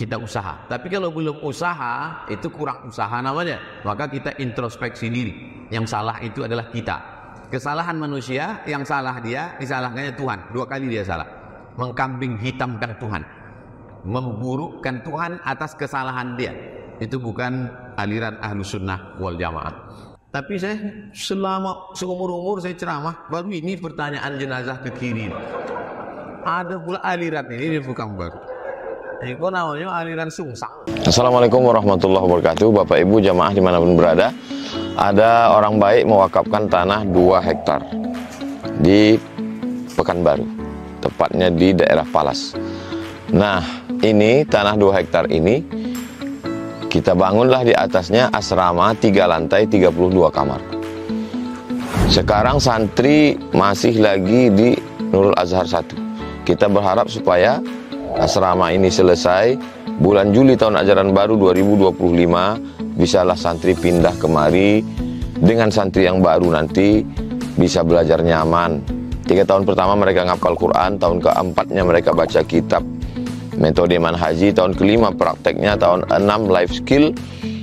kita usaha. Tapi kalau belum usaha, itu kurang usaha namanya. Maka kita introspeksi diri. Yang salah itu adalah kita. Kesalahan manusia, yang salah dia, disalahkannya Tuhan. 2 kali dia salah. Mengkambing hitamkan Tuhan, memburukkan Tuhan atas kesalahan dia. Itu bukan aliran Ahlus Sunnah wal Jamaah. Tapi saya selama seumur-umur saya ceramah, baru ini pertanyaan jenazah ke kiri. Ada pula aliran ini bukan baru. Itu namanya aliran sungsang. Assalamualaikum warahmatullahi wabarakatuh. Bapak Ibu jamaah dimanapun berada, ada orang baik mewakafkan tanah 2 hektar di Pekanbaru, tepatnya di daerah Palas. Nah, ini tanah 2 hektar ini kita bangunlah di atasnya asrama 3 lantai 32 kamar. Sekarang santri masih lagi di Nurul Azhar 1. Kita berharap supaya asrama ini selesai bulan Juli tahun ajaran baru 2025, bisalah santri pindah kemari. Dengan santri yang baru nanti bisa belajar nyaman. 3 tahun pertama mereka ngapal Quran, tahun keempatnya mereka baca kitab metode manhaji, tahun kelima prakteknya, tahun 6 life skill.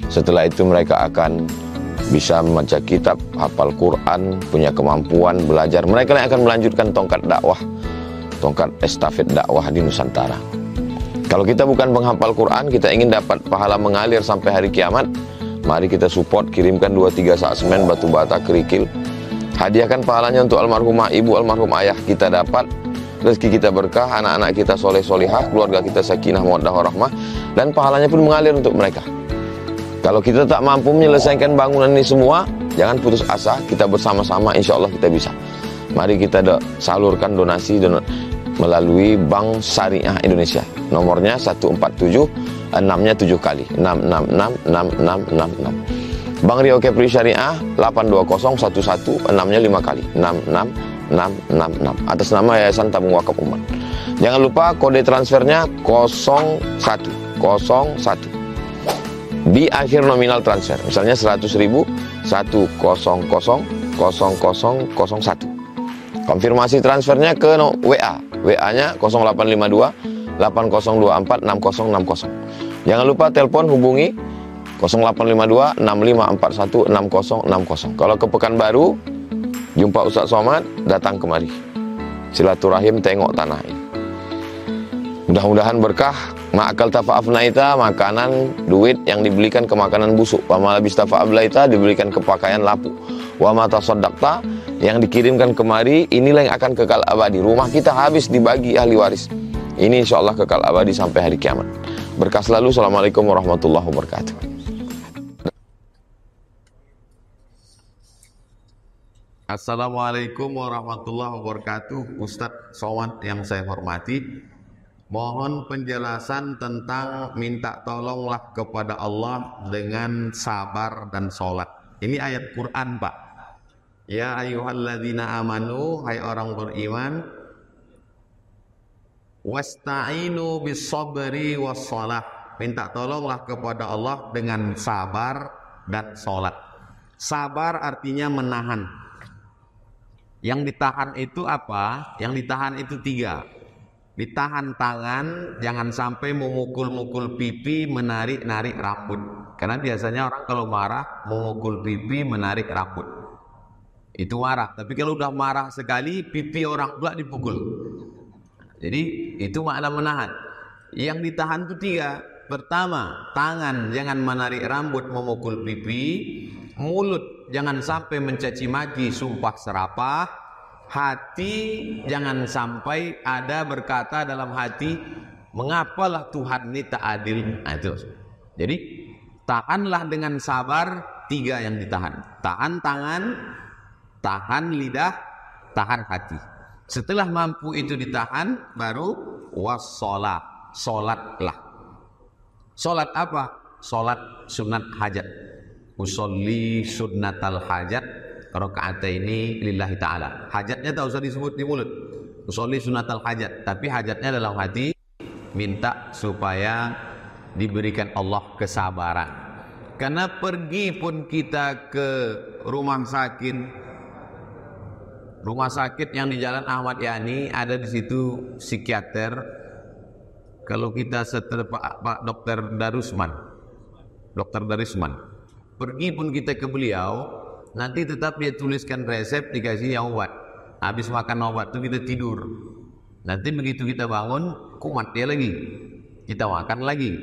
Setelah itu mereka akan bisa membaca kitab, hafal Quran, punya kemampuan belajar. Mereka yang akan melanjutkan tongkat dakwah, tongkat estafet dakwah di Nusantara. Kalau kita bukan penghafal Quran, kita ingin dapat pahala mengalir sampai hari kiamat, mari kita support, kirimkan 2-3 sak semen, batu bata, kerikil. Hadiahkan pahalanya untuk almarhumah ibu, almarhum ayah kita dapat. Rezeki kita berkah, anak-anak kita soleh solihah, keluarga kita sakinah mawaddah warahmah, dan pahalanya pun mengalir untuk mereka. Kalau kita tak mampu menyelesaikan bangunan ini semua, jangan putus asa, kita bersama-sama insya Allah kita bisa. Mari kita salurkan donasi melalui Bank Syariah Indonesia. Nomornya 147, 6-nya 7 kali. 6666666. Bank Rio Kepri Syariah 82011, 6-nya 5 kali. 66666. Atas nama Yayasan Tabung Wakaf Umat. Jangan lupa kode transfernya 0101. Di akhir nominal transfer. Misalnya 100.000 1000001. Konfirmasi transfernya ke WA. WA-nya 0852 8024 6060. Jangan lupa telepon hubungi 0852 6541 6060. Kalau ke Pekanbaru, jumpa Ustaz Somad, datang kemari. Silaturahim tengok tanah ini. Mudah-mudahan berkah. Ma'akal tafa'afnaita, makanan, duit yang dibelikan ke makanan busuk. Wa malabis tafa'ablaita, dibelikan ke pakaian lapuk. Wa mata soddakta, yang dikirimkan kemari, inilah yang akan kekal abadi. Rumah kita habis dibagi ahli waris. Ini insya Allah kekal abadi sampai hari kiamat. Berkah selalu. Assalamualaikum warahmatullahi wabarakatuh. Assalamualaikum warahmatullahi wabarakatuh. Ustadz Somad yang saya hormati, mohon penjelasan tentang minta tolonglah kepada Allah dengan sabar dan sholat. Ini ayat Quran, Pak. Ya ayyuhalladzina amanu, hai orang beriman, wasta'inu bis-sabri was-shalah. Minta tolonglah kepada Allah dengan sabar dan sholat. Sabar artinya menahan. Yang ditahan itu apa? Yang ditahan itu 3. Ditahan tangan, jangan sampai memukul-mukul pipi, menarik-narik rambut. Karena biasanya orang kalau marah, memukul pipi, menarik rambut. Itu marah. Tapi kalau udah marah sekali, pipi orang pula dipukul. Jadi itu makna menahan. Yang ditahan itu 3. Pertama, tangan jangan menarik rambut, memukul pipi. Mulut jangan sampai mencaci maki, sumpah serapah. Hati jangan sampai ada berkata dalam hati, mengapalah Tuhan ini tak adil. Nah, itu. Jadi tahanlah dengan sabar 3 yang ditahan. Tahan tangan, tahan lidah, tahan hati. Setelah mampu itu ditahan, baru wassalat. Solatlah. Solat apa? Solat sunat hajat. Usolli sunnatal hajat rakaat ini lillahi ta'ala. Hajatnya tak usah disebut di mulut. Usolli sunnatal hajat. Tapi hajatnya dalam hati, minta supaya diberikan Allah kesabaran. Karena pergi pun kita ke rumah sakit yang di Jalan Ahmad Yani, ada di situ psikiater, kalau kita setelah Pak Dokter Darusman, pergi pun kita ke beliau, nanti tetap dia tuliskan resep, dikasih obat. Habis makan obat itu kita tidur. Nanti begitu kita bangun, kumat dia lagi. Kita makan lagi.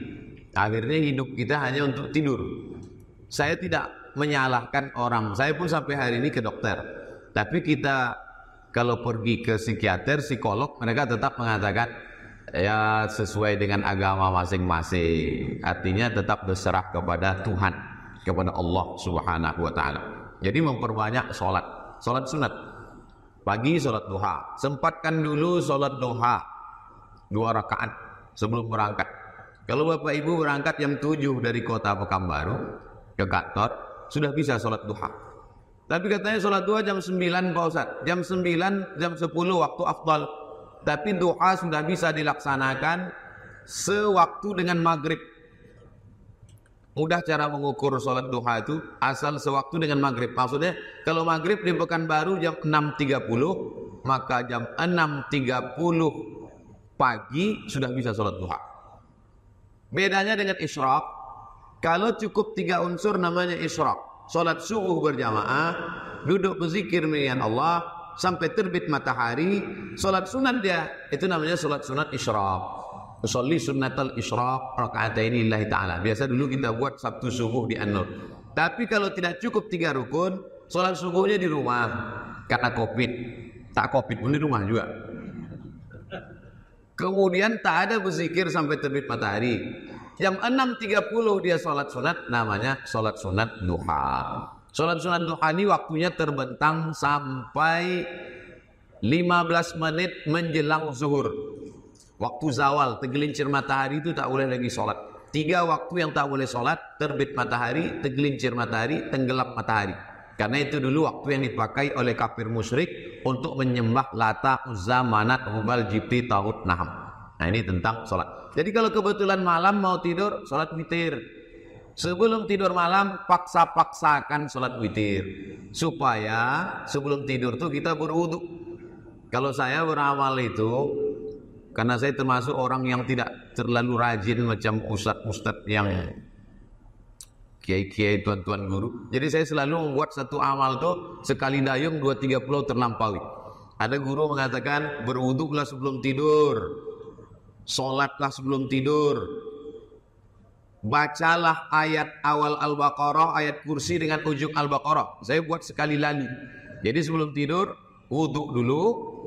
Akhirnya hidup kita hanya untuk tidur. Saya tidak menyalahkan orang. Saya pun sampai hari ini ke dokter. Tapi kita kalau pergi ke psikiater, psikolog, mereka tetap mengatakan ya sesuai dengan agama masing-masing. Artinya tetap berserah kepada Tuhan, kepada Allah Subhanahu wa taala. Jadi memperbanyak salat sunat. Pagi salat duha. Sempatkan dulu salat duha 2 rakaat sebelum berangkat. Kalau Bapak Ibu berangkat jam 7 dari kota Pekanbaru ke kantor, sudah bisa salat duha. Tapi katanya salat duha jam 9 Pak Ustaz. Jam 9, jam 10 waktu afdal. Tapi duha sudah bisa dilaksanakan sewaktu dengan maghrib. Mudah cara mengukur salat duha itu, asal sewaktu dengan maghrib. Maksudnya kalau maghrib di Pekanbaru jam 6.30, maka jam 6.30 pagi sudah bisa salat duha. Bedanya dengan isyraq, kalau cukup 3 unsur namanya isyraq. Salat subuh berjamaah, duduk berzikir mengingat Allah sampai terbit matahari. Salat sunat dia, itu namanya salat sunat isyraq. Usolli sunnatal isyraq raka'ataini lillahi ta'ala. Biasa dulu kita buat Sabtu subuh di An-Nur. Tapi kalau tidak cukup 3 rukun, salat subuhnya di rumah. Karena Covid. Tak Covid pun di rumah juga. Kemudian tak ada berzikir sampai terbit matahari. Jam 6.30 dia salat sunat, namanya salat sunat duha. Salat sunat duha ini waktunya terbentang sampai 15 menit menjelang zuhur. Waktu zawal, tergelincir matahari itu tak boleh lagi sholat. 3 waktu yang tak boleh sholat: terbit matahari, tergelincir matahari, tenggelam matahari. Karena itu dulu waktu yang dipakai oleh kafir musyrik untuk menyembah Lata, Uzza, Manat, Hubal, Jibti, Taghut, Naham. Nah ini tentang sholat. Jadi kalau kebetulan malam mau tidur, sholat witir. Sebelum tidur malam, paksa-paksakan sholat witir. Supaya sebelum tidur tuh kita berwudu. Kalau saya beramal itu, karena saya termasuk orang yang tidak terlalu rajin macam ustadz-ustadz yang kiai-kiai, tuan-tuan guru. Jadi saya selalu membuat satu amal tuh sekali dayung 2-3 pulau terlampaui. Ada guru mengatakan berwuduklah sebelum tidur, sholatlah sebelum tidur, bacalah ayat awal Al-Baqarah, ayat kursi dengan ujung Al-Baqarah. Saya buat sekali lalu. Jadi sebelum tidur wuduk dulu,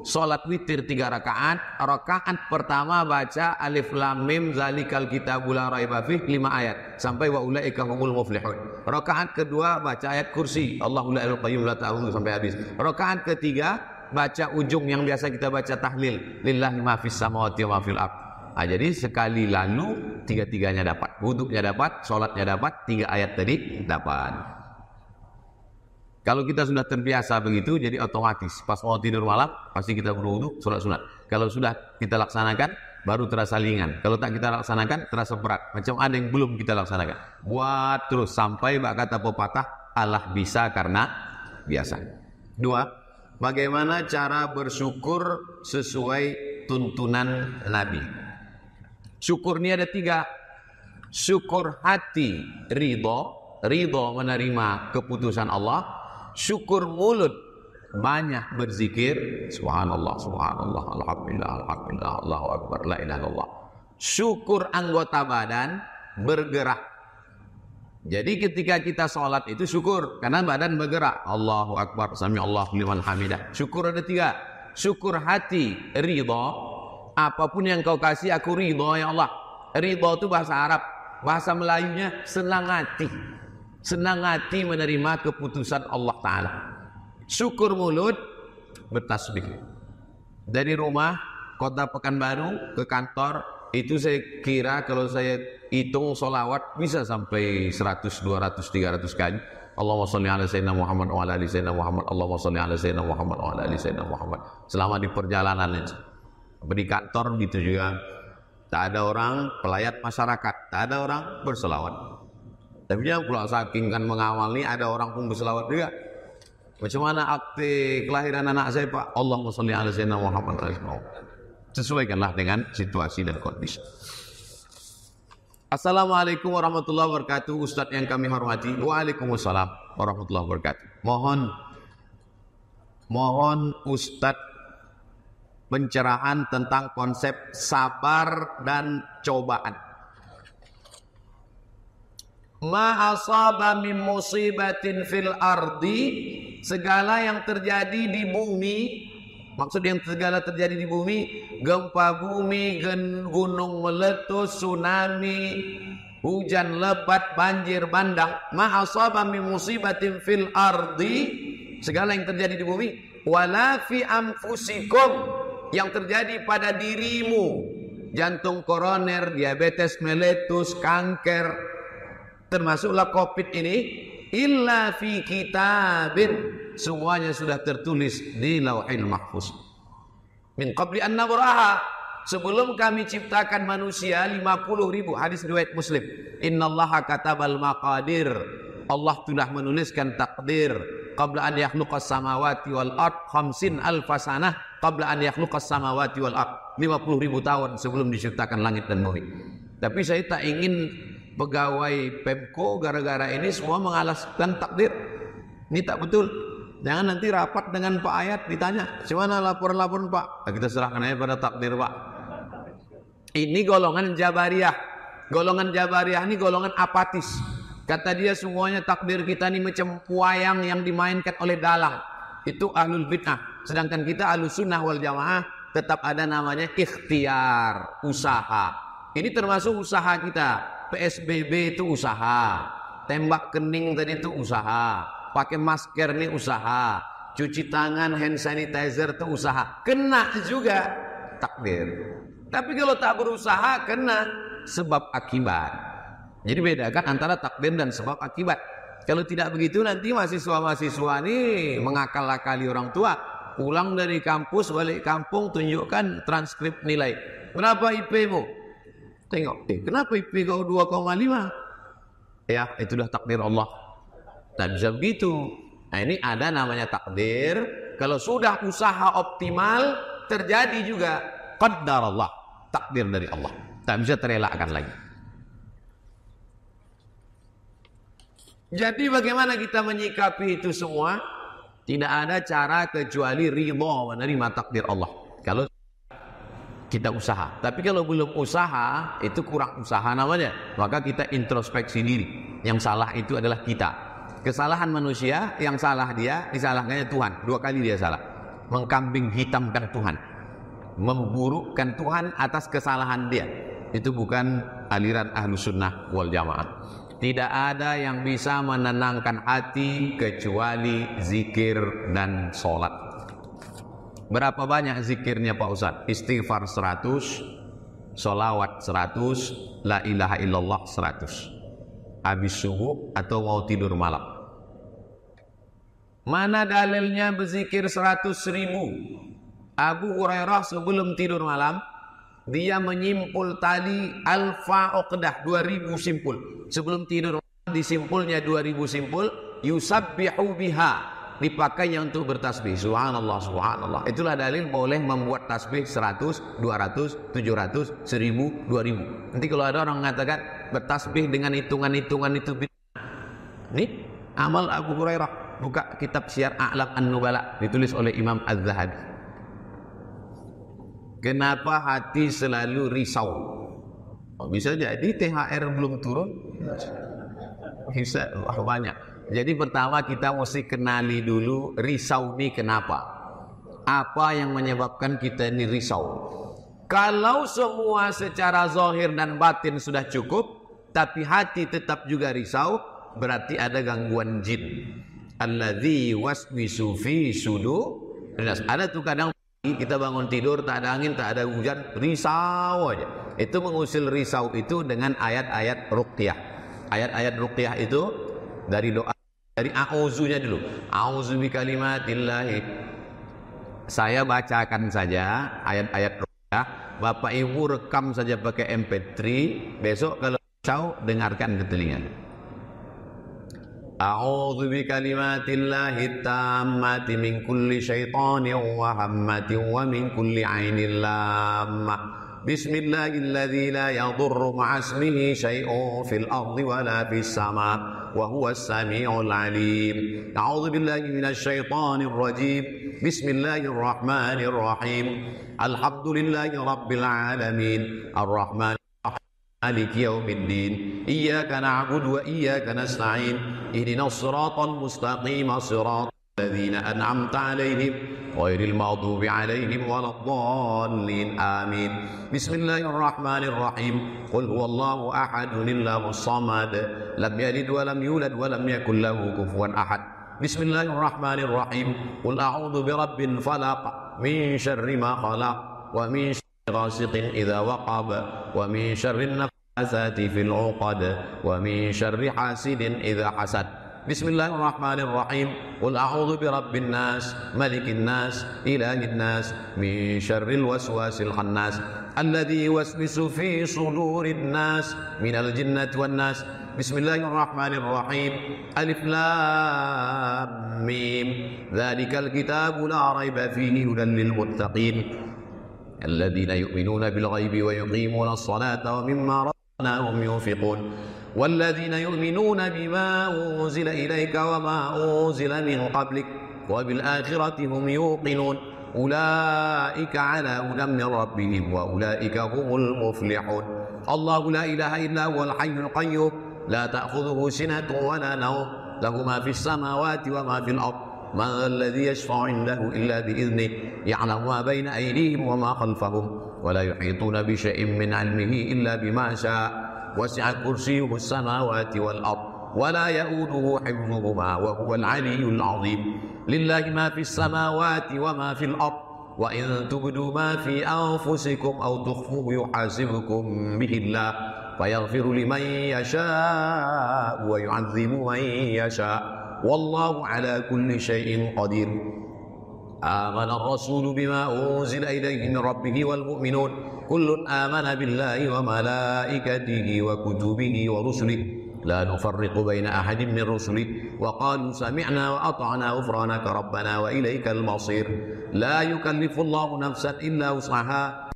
sholat witir 3 rakaat. Rakaat pertama baca Alif Lam Mim Zalikal Kitabul La Raiba Fih 5 ayat sampai wa ulaika humul muflihun. Rakaat kedua baca ayat kursi Allahu la ilaha qayyum la ta'khudhuhu sampai habis. Rakaat ketiga baca ujung yang biasa kita baca tahlil, lillahi ma fis samawati wa ma fil ardh. Jadi sekali lalu 3-3-nya dapat. Wuduknya dapat, sholatnya dapat, 3 ayat tadi dapat. Kalau kita sudah terbiasa begitu, jadi otomatis pas mau tidur malam pasti kita berwudu, sholat sunat. Kalau sudah kita laksanakan, baru terasa ringan. Kalau tak kita laksanakan, terasa berat. Macam ada yang belum kita laksanakan. Buat terus sampai bak kata pepatah, Allah bisa karena biasa. 2, bagaimana cara bersyukur sesuai tuntunan Nabi? Syukur ini ada 3. Syukur hati, ridho menerima keputusan Allah. Syukur mulut, banyak berzikir, subhanallah, subhanallah, alhamdulillah, alhamdulillah, Allahu akbar, la ilaha illallah. Syukur anggota badan, bergerak. Jadi ketika kita sholat itu syukur, karena badan bergerak. Allahu akbar, sami Allahu liman hamidah. Syukur ada 3. Syukur hati, ridho. Apapun yang kau kasih, aku ridho ya Allah. Ridho itu bahasa Arab. Bahasa Melayunya senang hati. Senang hati menerima keputusan Allah Ta'ala. Syukur mulut, bertasbih. Dari rumah, kota Pekanbaru ke kantor, itu saya kira kalau saya hitung sholawat bisa sampai 100, 200, 300 kali. Allahumma sholli ala sayyidina Muhammad wa ala ali sayyidina Muhammad. Allahumma sholli ala sayyidina Muhammad wa ala ali sayyidina Muhammad. Selama di perjalanan itu. Di kantor gitu juga. Tak ada orang pelayat masyarakat, tak ada orang berselawat. Tapi dia pula saking kan mengawal nih, ada orang pun berselawat juga. Macam mana akte kelahiran anak saya Pak? Allahumma sholli ala sayyidina Muhammad. Sesuaikanlah dengan situasi dan kondisi. Assalamualaikum warahmatullahi wabarakatuh. Ustadz yang kami hormati. Waalaikumsalam warahmatullahi wabarakatuh. Mohon Ustadz pencerahan tentang konsep sabar dan cobaan. Ma asaba min musibatin fil ardi, segala yang terjadi di bumi. Maksud yang segala terjadi di bumi, gempa bumi, gunung meletus, tsunami, hujan lebat, banjir bandang. Ma asaba min musibatin fil ardi, segala yang terjadi di bumi, wala fi anfusikum, yang terjadi pada dirimu, jantung koroner, diabetes meletus, kanker, termasuklah COVID ini, illa fi kitabin, semuanya sudah tertulis di Lauhil Mahfuz. Min qabli an nabraha, sebelum kami ciptakan manusia 50.000, hadis riwayat Muslim. Innallaha katabal maqadir, Allah sudah menuliskan takdir. Qabla an yakhluqas samawati wal ard 50,000 sanah qabla an yakhluqas samawati wal ard, 50.000 tahun sebelum diciptakan langit dan bumi. Tapi saya tak ingin pegawai Pemko gara-gara ini semua mengalaskan takdir. Ini tak betul. Jangan nanti rapat dengan Pak Ayat ditanya, "Gimana laporan-laporan Pak?" Nah, kita serahkan aja pada takdir Pak. Ini golongan Jabariyah. Golongan Jabariyah ini golongan apatis. Kata dia semuanya takdir kita ini macam wayang yang dimainkan oleh dalang. Itu ahlul bid'ah. Sedangkan kita ahlus sunnah wal jamaah tetap ada namanya ikhtiar, usaha. Ini termasuk usaha kita. PSBB itu usaha. Tembak kening tadi itu usaha. Pakai masker ini usaha. Cuci tangan, hand sanitizer itu usaha. Kena juga takdir. Tapi kalau tak berusaha kena sebab akibat. Jadi bedakan antara takdir dan sebab akibat. Kalau tidak begitu nanti mahasiswa-mahasiswa ini mengakal-akali orang tua. Pulang dari kampus, balik kampung, tunjukkan transkrip nilai. Kenapa IP-mu? Tengok, kenapa IP kau 2,5? Ya, itu dah takdir Allah. Tak bisa begitu. Nah, ini ada namanya takdir. Kalau sudah usaha optimal, terjadi juga qaddar Allah, takdir dari Allah. Tak bisa terelakkan lagi. Jadi bagaimana kita menyikapi itu semua? Tidak ada cara kecuali ridha menerima takdir Allah. Kalau kita usaha. Tapi kalau belum usaha, itu kurang usaha namanya. Maka kita introspeksi diri. Yang salah itu adalah kita. Kesalahan manusia, yang salah dia, disalahkannya Tuhan. 2 kali dia salah. Mengkambing hitamkan Tuhan. Memburukkan Tuhan atas kesalahan dia. Itu bukan aliran Ahlus Sunnah wal Jamaah. Tidak ada yang bisa menenangkan hati kecuali zikir dan sholat. Berapa banyak zikirnya Pak Ustadz? Istighfar 100, sholawat 100, la ilaha illallah 100. Habis subuh atau mau tidur malam. Mana dalilnya berzikir 100.000? Abu Hurairah sebelum tidur malam, dia menyimpul tali alfa uqdah, 2000 simpul. Sebelum tidur disimpulnya 2000 simpul, yusabbihu biha, dipakainya untuk bertasbih. Subhanallah, subhanallah. Itulah dalil boleh membuat tasbih 100, 200, 700, 1000, 2000. Nanti kalau ada orang mengatakan bertasbih dengan hitungan-hitungan itu bid'ah. Ini amal Abu Hurairah. Buka kitab Syiar A'lam An-Nubala, ditulis oleh Imam Az-Zahabi. Kenapa hati selalu risau? Bisa jadi THR belum turun. Bisa banyak. Jadi pertama kita mesti kenali dulu risau ini kenapa. Apa yang menyebabkan kita ini risau? Kalau semua secara zahir dan batin sudah cukup, tapi hati tetap juga risau, berarti ada gangguan jin. Alladzi waswisu fi sudur. Ada tuh kadang kita bangun tidur tak ada angin, tak ada hujan, risau aja. Itu mengusir risau itu dengan ayat-ayat ruqyah. Ayat-ayat ruqyah itu dari doa, dari a'udzunya dulu. A'udzu bikalimatillahi. Saya bacakan saja ayat-ayat ruqyah. Bapak Ibu rekam saja pakai MP3. Besok kalau risau dengarkan ke telinga. أعوذ بكلمات الله التامة من كل شيطان وهمة ومن كل عين لامة بسم الله الذي لا يضر مع اسمه شيء في الأرض ولا في السماء وهو السميع العليم أعوذ بالله من الشيطان الرجيم بسم الله الرحمن الرحيم الحمد لله رب العالمين الرحمن مالك يوم الدين إياك نعبد وإياك نستعين اهدنا الصراط المستقيم صراط الذين أنعمت عليهم غير المغضوب عليهم ولا الضالين آمين بسم الله الرحمن الرحيم قل هو الله أحد الله الصمد لم يلد ولم يولد ولم يكن له كفوا أحد بسم الله الرحمن الرحيم قل أعوذ برب الفلق من شر ما خلق ومن شر غاسق إذا وقب ومن شر النفاثات في العقد ومن شر حاسد إذا حسد بسم الله الرحمن الرحيم قل أعوذ برب الناس ملك الناس إله الناس من شر الوسواس الخناس الذي يوسوس في صدور الناس من الجنة والناس بسم الله الرحمن الرحيم ألف لام ميم ذلك الكتاب لا ريب فيه هدى للمتقين الذين يؤمنون بالغيب ويقيمون الصلاة ومما رزقناهم ينفقون والذين يؤمنون بما أنزل إليك وما أنزل من قبلك وبالآخرة هم يوقنون أولئك على هدى من ربهم وأولئك هم المفلحون الله لا إله إلا هو الحي القيوم لا تأخذه سنة ولا نوم له ما في السماوات وما في الأرض من الذي يشفع عنده إلا بإذنه يعلم ما بين أيديهم وما خلفهم ولا يحيطون بشيء من علمه إلا بما شاء وسع كرسيه السماوات والأرض ولا يؤوده حفظهما وهو العلي العظيم لله ما في السماوات وما في الأرض وإن تبدوا ما في أنفسكم أو تخفوه يحاسبكم به الله فيغفر لمن يشاء ويعذب من يشاء والله على كل شيء قدير آمن الرسول بما أنزل إليه من ربه والمؤمنون كل آمن بالله وملائكته وكتبه ورسله لا نفرق بين أحد من رسله وقالوا سمعنا وأطعنا غفرانك ربنا وإليك المصير لا يكلف الله نفسا إلا وسعها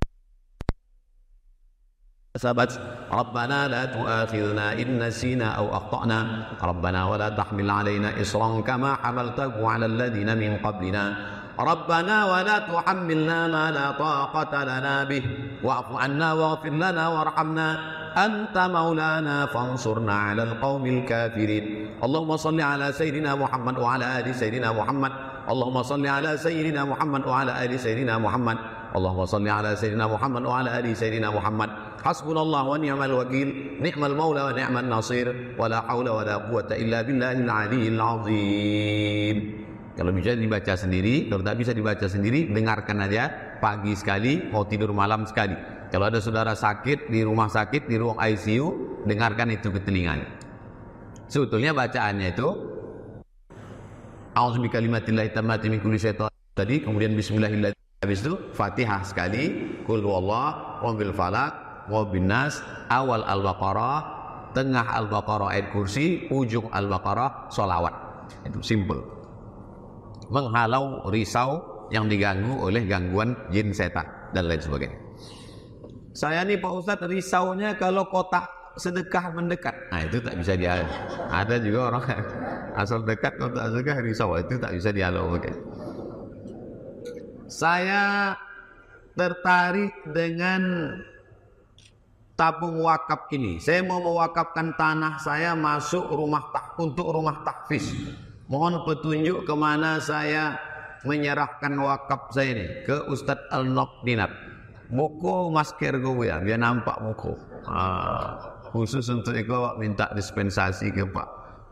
كسبت ربنا لا تؤاخذنا إن نسينا أو أخطأنا ربنا ولا تحمل علينا إصرا كما حملته على الذين من قبلنا ربنا ولا تحملنا ما لا طاقة لنا به واعف عنا واغفر لنا وارحمنا أنت مولانا فانصرنا على القوم الكافرين اللهم صل على سيدنا محمد وعلى آل سيدنا محمد اللهم صل على سيدنا محمد وعلى آل سيدنا محمد اللهم صل على سيدنا محمد وعلى آل سيدنا محمد حسبنا الله ونعم الوكيل نعم المولى ونعم النصير ولا حول ولا قوة إلا بالله العلي العظيم. Kalau bisa dibaca sendiri, kalau tak bisa dibaca sendiri, dengarkan aja pagi sekali, mau tidur malam sekali. Kalau ada saudara sakit di rumah sakit, di ruang ICU, dengarkan itu ke telinganya. Sebetulnya bacaannya itu A'udzu bikalimatillahi tammati min kulli syaitan tadi, kemudian bismillahirrahmanirrahim. Habis itu Fatihah sekali, Qul huwallah, Rabbil falaq, Rabbin nas, awal Al-Baqarah, tengah Al-Baqarah ayat kursi, ujung Al-Baqarah sholawat. Itu simple. Menghalau risau yang diganggu oleh gangguan jin setan dan lain sebagainya. Saya nih Pak Ustadz risaunya kalau kotak sedekah mendekat. Nah itu tak bisa dihalau. Ada juga orang asal dekat kotak sedekah risau, itu tak bisa dihalau. Saya tertarik dengan tabung wakaf ini. Saya mau mewakafkan tanah saya masuk untuk rumah tahfiz. Mohon petunjuk kemana saya menyerahkan wakaf saya ini. Ke Ustadz Al-Naqdinat. Buku masker gue ya, biar nampak buku. Khusus untuk itu minta dispensasi ke Pak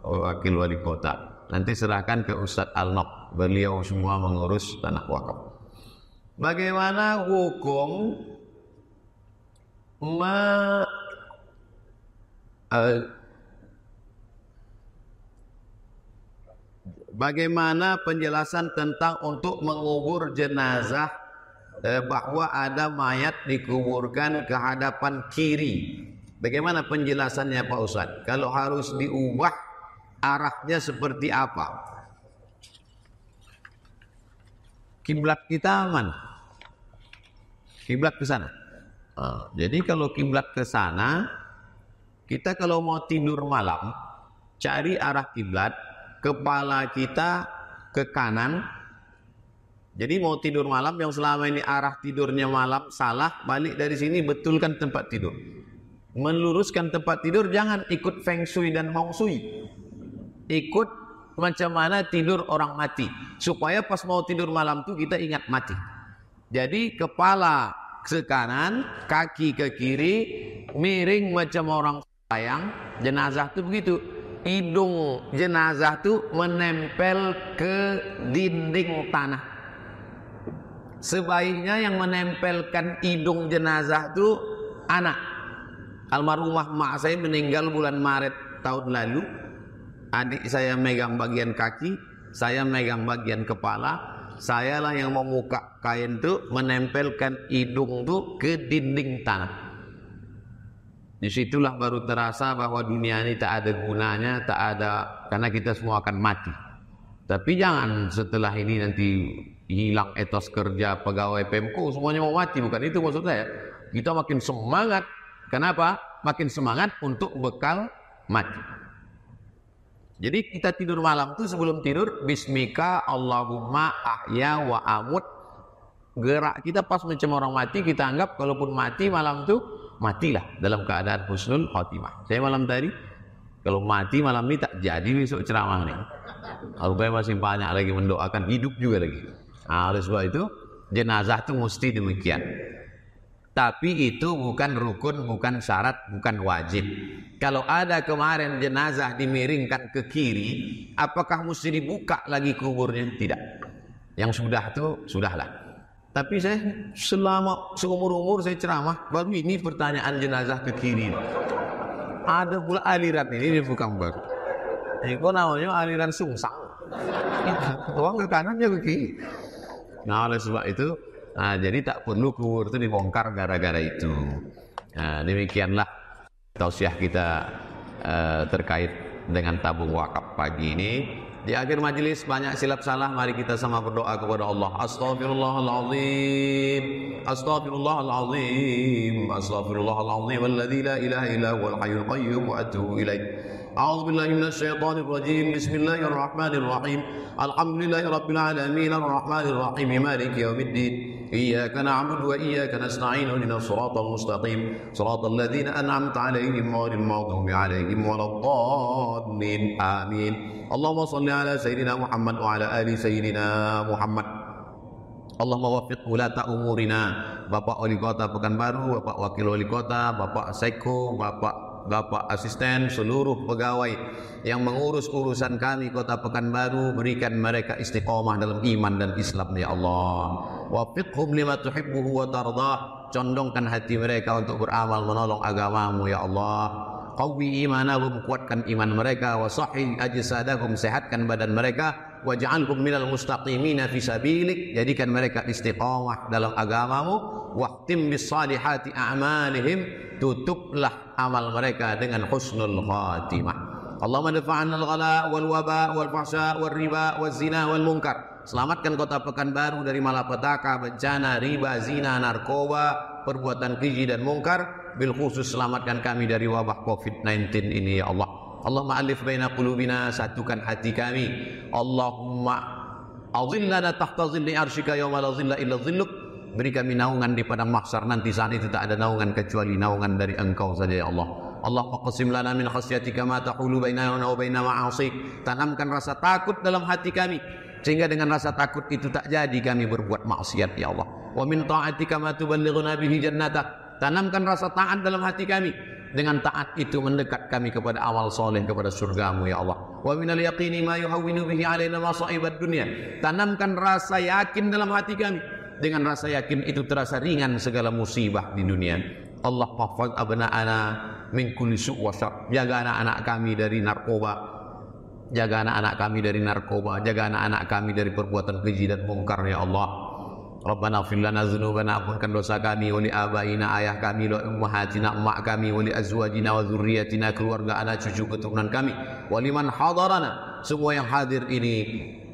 Wakil Wali Kota. Nanti serahkan ke Ustadz Al-Naq. Beliau semua mengurus tanah wakaf. Bagaimana hukum bagaimana penjelasan tentang untuk mengubur jenazah, bahwa ada mayat dikuburkan ke hadapan kiri. Bagaimana penjelasannya Pak Ustadz? Kalau harus diubah arahnya seperti apa? Kiblat kita mana? Kiblat ke sana. Jadi kalau kiblat ke sana, kita kalau mau tidur malam, cari arah kiblat, kepala kita ke kanan. Jadi mau tidur malam yang selama ini arah tidurnya malam salah, balik dari sini betulkan tempat tidur. Meluruskan tempat tidur, jangan ikut feng shui dan hong shui. Ikut macam mana tidur orang mati, supaya pas mau tidur malam tuh kita ingat mati. Jadi kepala ke kanan, kaki ke kiri, miring macam orang sayang. Jenazah tuh begitu. Hidung jenazah tuh menempel ke dinding tanah. Sebaiknya yang menempelkan hidung jenazah itu anak. Almarhumah mak saya meninggal bulan Maret tahun lalu. Adik saya megang bagian kaki, saya megang bagian kepala. Sayalah yang membuka kain itu, menempelkan hidung itu ke dinding tanah. Disitulah baru terasa bahwa dunia ini tak ada gunanya, tak ada, karena kita semua akan mati. Tapi jangan setelah ini nanti hilang etos kerja pegawai Pemko, semuanya mau mati, bukan itu maksud saya. Kita makin semangat. Kenapa? Makin semangat untuk bekal mati. Jadi kita tidur malam itu sebelum tidur, Bismika Allahumma ahya wa amut. Gerak kita pas macam orang mati, kita anggap kalaupun mati malam itu, matilah dalam keadaan husnul khotimah. Saya malam tadi, kalau mati malam ini tak jadi besok ceramah nih. Rupanya masih banyak lagi mendoakan, hidup juga lagi. Nah, oleh sebab itu jenazah itu mesti demikian. Tapi itu bukan rukun, bukan syarat, bukan wajib. Kalau ada kemarin jenazah dimiringkan ke kiri, apakah mesti dibuka lagi kuburnya? Tidak. Yang sudah itu sudahlah. Tapi saya selama seumur-umur saya ceramah, baru ini pertanyaan jenazah ke kiri. Ada pula aliran ini bukan baru. Itu namanya aliran sungsang. Orang ke kanannya ke kiri. Nah, oleh sebab itu, jadi tak perlu kubur itu dibongkar gara-gara itu. Nah, demikianlah tausiah kita terkait dengan tabung wakaf pagi ini. Di akhir majelis banyak silap salah, mari kita sama berdoa kepada Allah. Astaghfirullahaladzim, astaghfirullahaladzim, astaghfirullahaladzim, walladzi la ilaha illa huwal hayyul qayyum wa atubu ilaih. A'udzu billahi minasyaitonir rajim. Bismillahirrahmanirrahim. Alhamdulillahi rabbil alamin, arrahmanir rahim, maliki yaumiddin. Iyyaka na'budu wa iyyaka nasta'in. Ihdinas siratal mustaqim, siratal ladzina an'amta 'alaihim ghairil maghdubi 'alaihim waladdallin. Amin. Allahumma shalli ala sayyidina Muhammad wa ala ali sayyidina Muhammad. Allahumma waffiq wulata umurina. Bapak Wali Kota Pekanbaru, Bapak Wakil Wali Kota, Bapak Seko, Bapak asisten, seluruh pegawai yang mengurus urusan kami Kota Pekanbaru, berikan mereka istiqomah dalam iman dan Islam ya Allah. Waffiqhum lima tuhibbuhu wa tardah. Condongkan hati mereka untuk beramal menolong agamamu ya Allah. Qawwi imanahum, kuatkan iman mereka. Wa sahih ajsadahum, sehatkan badan mereka. Waj'alhum minal mustaqimina fi sabilik, jadikan mereka istiqamah dalam agamamu. Wahtim bis salihati a'malihim, tutuplah amal mereka dengan husnul khatimah. Allahumma dafa'anna al-ghala wal waba wal fahsya wal riba wal zina wal munkar. Selamatkan Kota Pekanbaru dari malapetaka, bencana, riba, zina, narkoba, perbuatan keji dan mungkar. Bil khusus selamatkan kami dari wabah COVID-19 ini ya Allah. Allahumma alif baina qulubina, satukan hati kami. Allahumma azillana tahta zilli arsyika yawma la zilla illa zilluk. Beri kami naungan di padang mahsyar nanti, saat itu tak ada naungan kecuali naungan dari Engkau saja ya Allah. Allahumma qasim lana min khasyatika ma tahulu bainana wa baina ma'asik. Tanamkan rasa takut dalam hati kami, sehingga dengan rasa takut itu tak jadi kami berbuat maksiat ya Allah. Wa min ta'atika ma tuballighuna bihi jannatak. Tanamkan rasa taat dalam hati kami, dengan taat itu mendekat kami kepada amal soleh, kepada surgamu ya Allah. Wa minal yaqini ma yuhawwinu bihi alaina masa'ibad dunya. Tanamkan rasa yakin dalam hati kami, dengan rasa yakin itu terasa ringan segala musibah di dunia. Allah hafaz abna'ana min kulli su' wa syarr. Jaga anak-anak kami dari narkoba, jaga anak-anak kami dari narkoba, jaga anak-anak kami dari perbuatan keji dan mungkar ya Allah. Rabbana ighfir lana dzunubana, ampunkan dosa kami, wa li abaina, ayah kami, wa ummahatina, emak kami, wa li azwajina wa dzurriyyatina, keluarga anak cucu keturunan kami, wa liman hadarana, semua yang hadir ini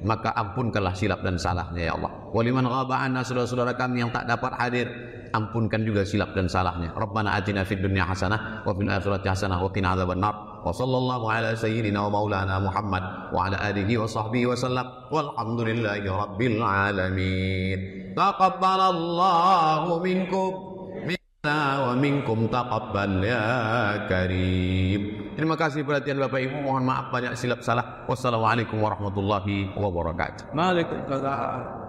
maka ampunkanlah silap dan salahnya ya Allah. Wa liman ghaba anna, saudara-saudara kami yang tak dapat hadir, ampunkan juga silap dan salahnya. Rabbana atina fid dunya hasanah wa fil akhirati hasanah wa qina adzabannar. Wa sallallahu ala sayyidina wa maulana Muhammad wa ala alihi wa sahbihi wa sallam. Walhamdulillahi rabbil alamin. Taqabbalallahu minkum minna wa minkum taqabbal ya karim. Terima kasih perhatian Bapak Ibu. Mohon maaf banyak silap salah. Wassalamualaikum warahmatullahi wabarakatuh. Waalaikumsalam.